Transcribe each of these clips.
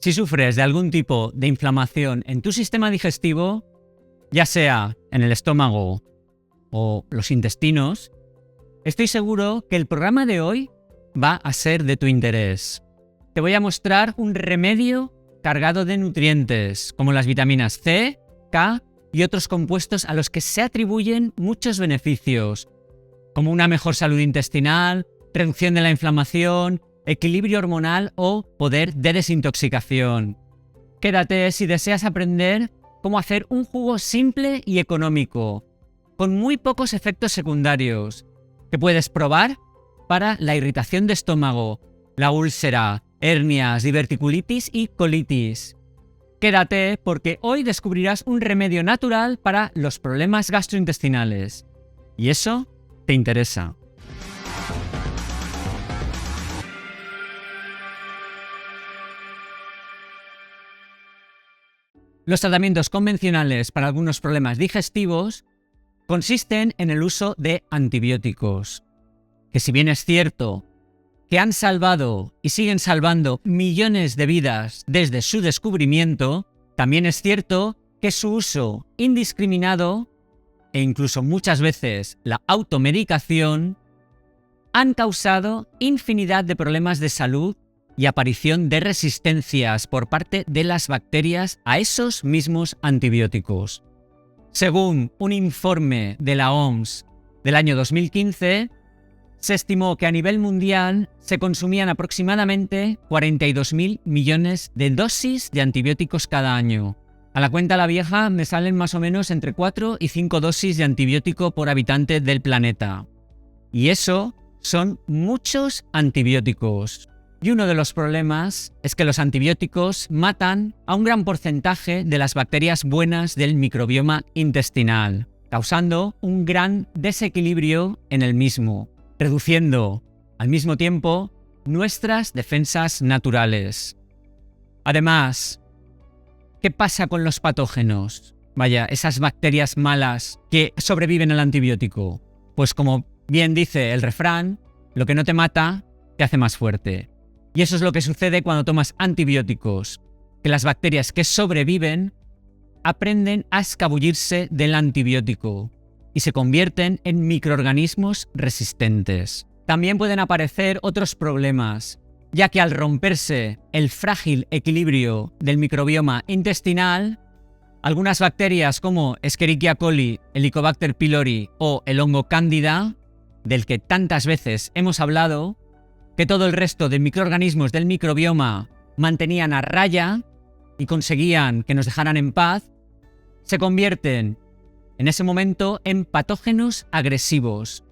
Si sufres de algún tipo de inflamación en tu sistema digestivo, ya sea en el estómago o los intestinos, estoy seguro que el programa de hoy va a ser de tu interés. Te voy a mostrar un remedio cargado de nutrientes, como las vitaminas C, K y otros compuestos a los que se atribuyen muchos beneficios, como una mejor salud intestinal, reducción de la inflamación, equilibrio hormonal o poder de desintoxicación. Quédate si deseas aprender cómo hacer un jugo simple y económico, con muy pocos efectos secundarios, que puedes probar para la irritación de estómago, la úlcera, hernias, diverticulitis y colitis. Quédate porque hoy descubrirás un remedio natural para los problemas gastrointestinales. Y eso te interesa. Los tratamientos convencionales para algunos problemas digestivos consisten en el uso de antibióticos, que si bien es cierto que han salvado y siguen salvando millones de vidas desde su descubrimiento, también es cierto que su uso indiscriminado e incluso muchas veces la automedicación han causado infinidad de problemas de salud y aparición de resistencias por parte de las bacterias a esos mismos antibióticos. Según un informe de la OMS del año 2015, se estimó que a nivel mundial se consumían aproximadamente 42.000 millones de dosis de antibióticos cada año. A la cuenta la vieja me salen más o menos entre 4 y 5 dosis de antibiótico por habitante del planeta. Y eso son muchos antibióticos. Y uno de los problemas es que los antibióticos matan a un gran porcentaje de las bacterias buenas del microbioma intestinal, causando un gran desequilibrio en el mismo, reduciendo al mismo tiempo nuestras defensas naturales. Además, ¿qué pasa con los patógenos? Vaya, esas bacterias malas que sobreviven al antibiótico. Pues como bien dice el refrán, lo que no te mata, te hace más fuerte. Y eso es lo que sucede cuando tomas antibióticos, que las bacterias que sobreviven aprenden a escabullirse del antibiótico y se convierten en microorganismos resistentes. También pueden aparecer otros problemas, ya que al romperse el frágil equilibrio del microbioma intestinal, algunas bacterias como Escherichia coli, Helicobacter pylori o el hongo cándida, del que tantas veces hemos hablado, que todo el resto de microorganismos del microbioma mantenían a raya y conseguían que nos dejaran en paz, se convierten en ese momento en patógenos agresivos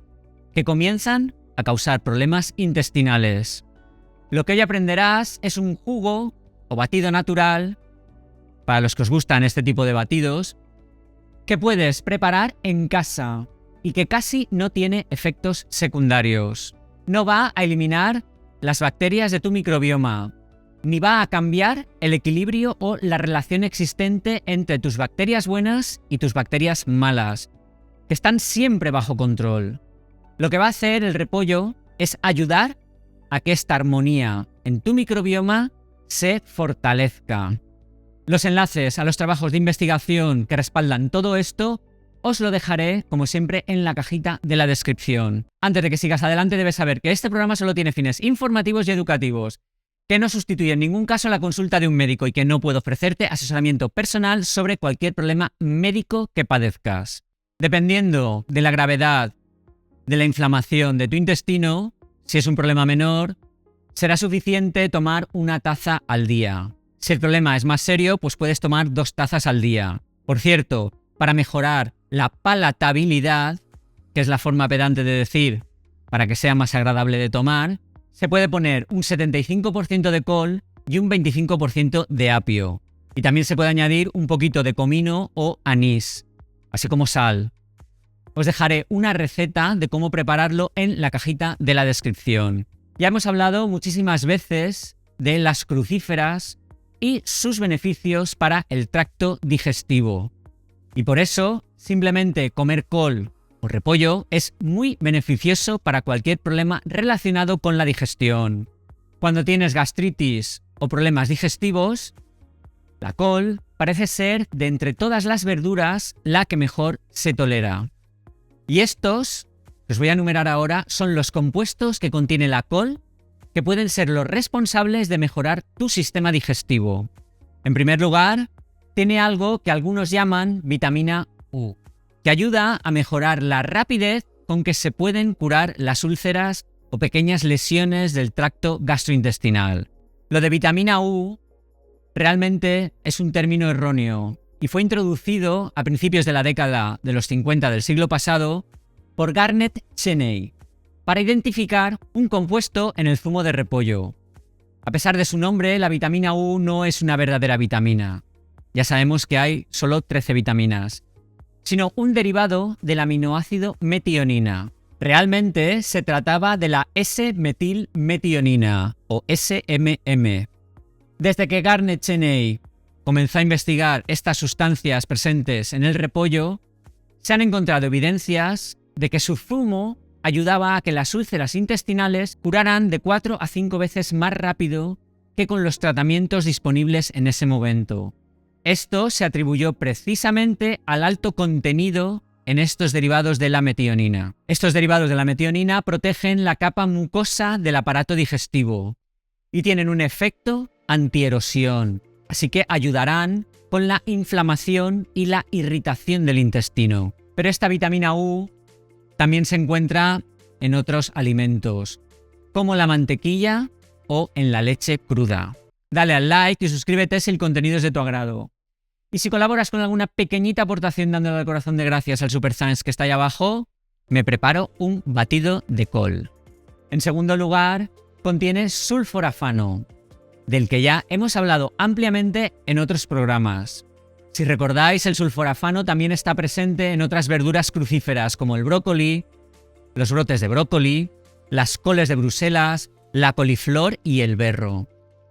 que comienzan a causar problemas intestinales. Lo que hoy aprenderás es un jugo o batido natural, para los que os gustan este tipo de batidos, que puedes preparar en casa y que casi no tiene efectos secundarios. No va a eliminar las bacterias de tu microbioma, ni va a cambiar el equilibrio o la relación existente entre tus bacterias buenas y tus bacterias malas, que están siempre bajo control. Lo que va a hacer el repollo es ayudar a que esta armonía en tu microbioma se fortalezca. Los enlaces a los trabajos de investigación que respaldan todo esto os lo dejaré, como siempre, en la cajita de la descripción. Antes de que sigas adelante, debes saber que este programa solo tiene fines informativos y educativos, que no sustituye en ningún caso la consulta de un médico y que no puedo ofrecerte asesoramiento personal sobre cualquier problema médico que padezcas. Dependiendo de la gravedad de la inflamación de tu intestino, si es un problema menor, será suficiente tomar una taza al día. Si el problema es más serio, pues puedes tomar 2 tazas al día. Por cierto, para mejorar la palatabilidad, que es la forma pedante de decir para que sea más agradable de tomar, se puede poner un 75% de col y un 25% de apio. Y también se puede añadir un poquito de comino o anís, así como sal. Os dejaré una receta de cómo prepararlo en la cajita de la descripción. Ya hemos hablado muchísimas veces de las crucíferas y sus beneficios para el tracto digestivo. Y por eso, simplemente comer col o repollo es muy beneficioso para cualquier problema relacionado con la digestión. Cuando tienes gastritis o problemas digestivos, la col parece ser, de entre todas las verduras, la que mejor se tolera. Y estos, que os voy a enumerar ahora, son los compuestos que contiene la col que pueden ser los responsables de mejorar tu sistema digestivo. En primer lugar, tiene algo que algunos llaman vitamina U, que ayuda a mejorar la rapidez con que se pueden curar las úlceras o pequeñas lesiones del tracto gastrointestinal. Lo de vitamina U realmente es un término erróneo y fue introducido a principios de la década de los 50 del siglo pasado por Garnet Cheney para identificar un compuesto en el zumo de repollo. A pesar de su nombre, la vitamina U no es una verdadera vitamina. Ya sabemos que hay solo 13 vitaminas, sino un derivado del aminoácido metionina. Realmente se trataba de la S-metilmetionina o SMM. Desde que Garnet Cheney comenzó a investigar estas sustancias presentes en el repollo, se han encontrado evidencias de que su zumo ayudaba a que las úlceras intestinales curaran de 4 a 5 veces más rápido que con los tratamientos disponibles en ese momento. Esto se atribuyó precisamente al alto contenido en estos derivados de la metionina. Estos derivados de la metionina protegen la capa mucosa del aparato digestivo y tienen un efecto antierosión, así que ayudarán con la inflamación y la irritación del intestino. Pero esta vitamina U también se encuentra en otros alimentos, como la mantequilla o en la leche cruda. Dale al like y suscríbete si el contenido es de tu agrado. Y si colaboras con alguna pequeñita aportación dándole al corazón de gracias al Super Thanks que está ahí abajo, me preparo un batido de col. En segundo lugar, contiene sulforafano, del que ya hemos hablado ampliamente en otros programas. Si recordáis, el sulforafano también está presente en otras verduras crucíferas como el brócoli, los brotes de brócoli, las coles de Bruselas, la coliflor y el berro.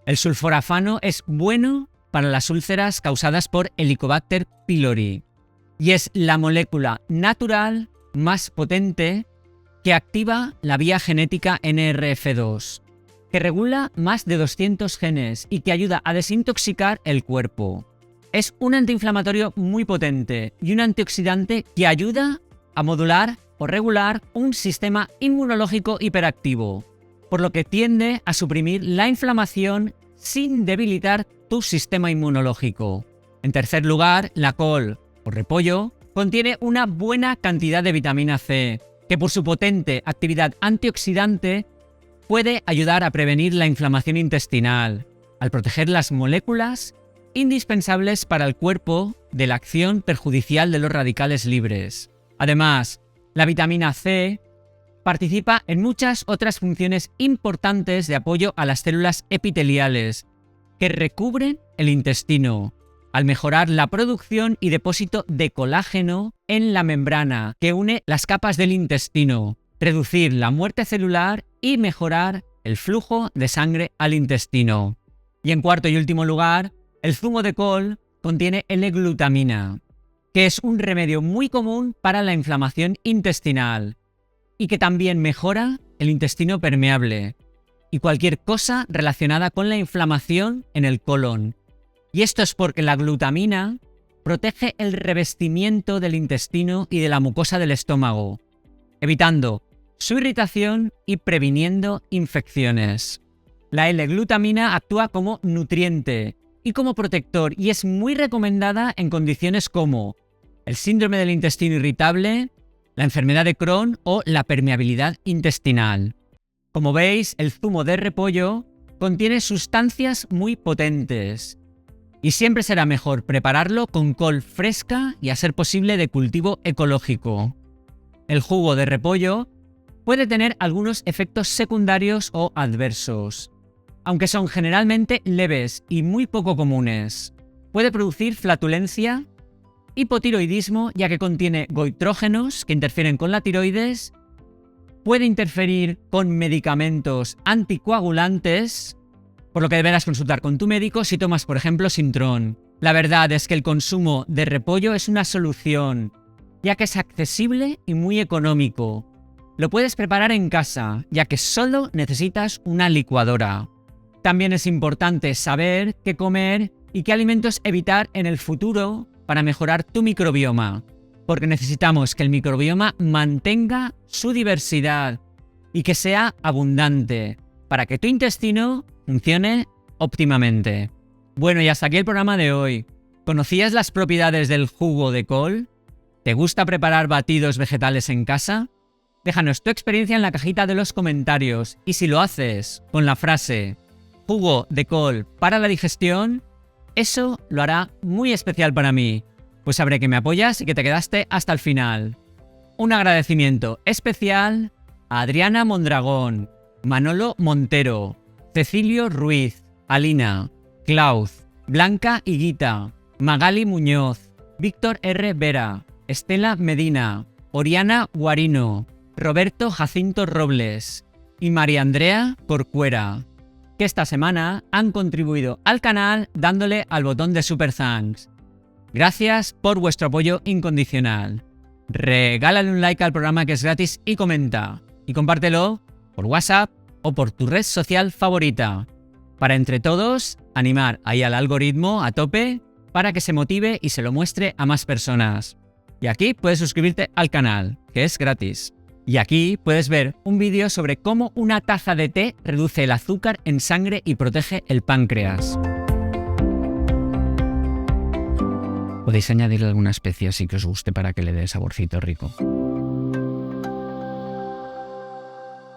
El sulforafano es bueno para las úlceras causadas por Helicobacter pylori y es la molécula natural más potente que activa la vía genética NRF2, que regula más de 200 genes y que ayuda a desintoxicar el cuerpo. Es un antiinflamatorio muy potente y un antioxidante que ayuda a modular o regular un sistema inmunológico hiperactivo, por lo que tiende a suprimir la inflamación sin debilitar tu sistema inmunológico. En tercer lugar, la col o repollo contiene una buena cantidad de vitamina C, que por su potente actividad antioxidante puede ayudar a prevenir la inflamación intestinal, al proteger las moléculas indispensables para el cuerpo de la acción perjudicial de los radicales libres. Además, la vitamina C participa en muchas otras funciones importantes de apoyo a las células epiteliales que recubren el intestino, al mejorar la producción y depósito de colágeno en la membrana que une las capas del intestino, reducir la muerte celular y mejorar el flujo de sangre al intestino. Y en cuarto y último lugar, el zumo de col contiene L-glutamina, que es un remedio muy común para la inflamación intestinal y que también mejora el intestino permeable y cualquier cosa relacionada con la inflamación en el colon. Y esto es porque la glutamina protege el revestimiento del intestino y de la mucosa del estómago, evitando su irritación y previniendo infecciones. La L-glutamina actúa como nutriente y como protector y es muy recomendada en condiciones como el síndrome del intestino irritable, la enfermedad de Crohn o la permeabilidad intestinal. Como veis, el zumo de repollo contiene sustancias muy potentes y siempre será mejor prepararlo con col fresca y a ser posible de cultivo ecológico. El jugo de repollo puede tener algunos efectos secundarios o adversos, aunque son generalmente leves y muy poco comunes. Puede producir flatulencia, hipotiroidismo, ya que contiene goitrógenos que interfieren con la tiroides, puede interferir con medicamentos anticoagulantes, por lo que deberás consultar con tu médico si tomas, por ejemplo, Sintrón. La verdad es que el consumo de repollo es una solución, ya que es accesible y muy económico. Lo puedes preparar en casa, ya que solo necesitas una licuadora. También es importante saber qué comer y qué alimentos evitar en el futuro para mejorar tu microbioma, porque necesitamos que el microbioma mantenga su diversidad y que sea abundante para que tu intestino funcione óptimamente. Bueno, y hasta aquí el programa de hoy. ¿Conocías las propiedades del jugo de col? ¿Te gusta preparar batidos vegetales en casa? Déjanos tu experiencia en la cajita de los comentarios y si lo haces con la frase jugo de col para la digestión, eso lo hará muy especial para mí, pues sabré que me apoyas y que te quedaste hasta el final. Un agradecimiento especial a Adriana Mondragón, Manolo Montero, Cecilio Ruiz, Alina, Klaus, Blanca Higuita, Magali Muñoz, Víctor R. Vera, Estela Medina, Oriana Guarino, Roberto Jacinto Robles y María Andrea Corcuera, que esta semana han contribuido al canal dándole al botón de Super Thanks. Gracias por vuestro apoyo incondicional. Regálale un like al programa que es gratis y comenta. Y compártelo por WhatsApp o por tu red social favorita. Para entre todos animar ahí al algoritmo a tope para que se motive y se lo muestre a más personas. Y aquí puedes suscribirte al canal, que es gratis. Y aquí puedes ver un vídeo sobre cómo una taza de té reduce el azúcar en sangre y protege el páncreas. Podéis añadirle alguna especia si que os guste para que le dé saborcito rico.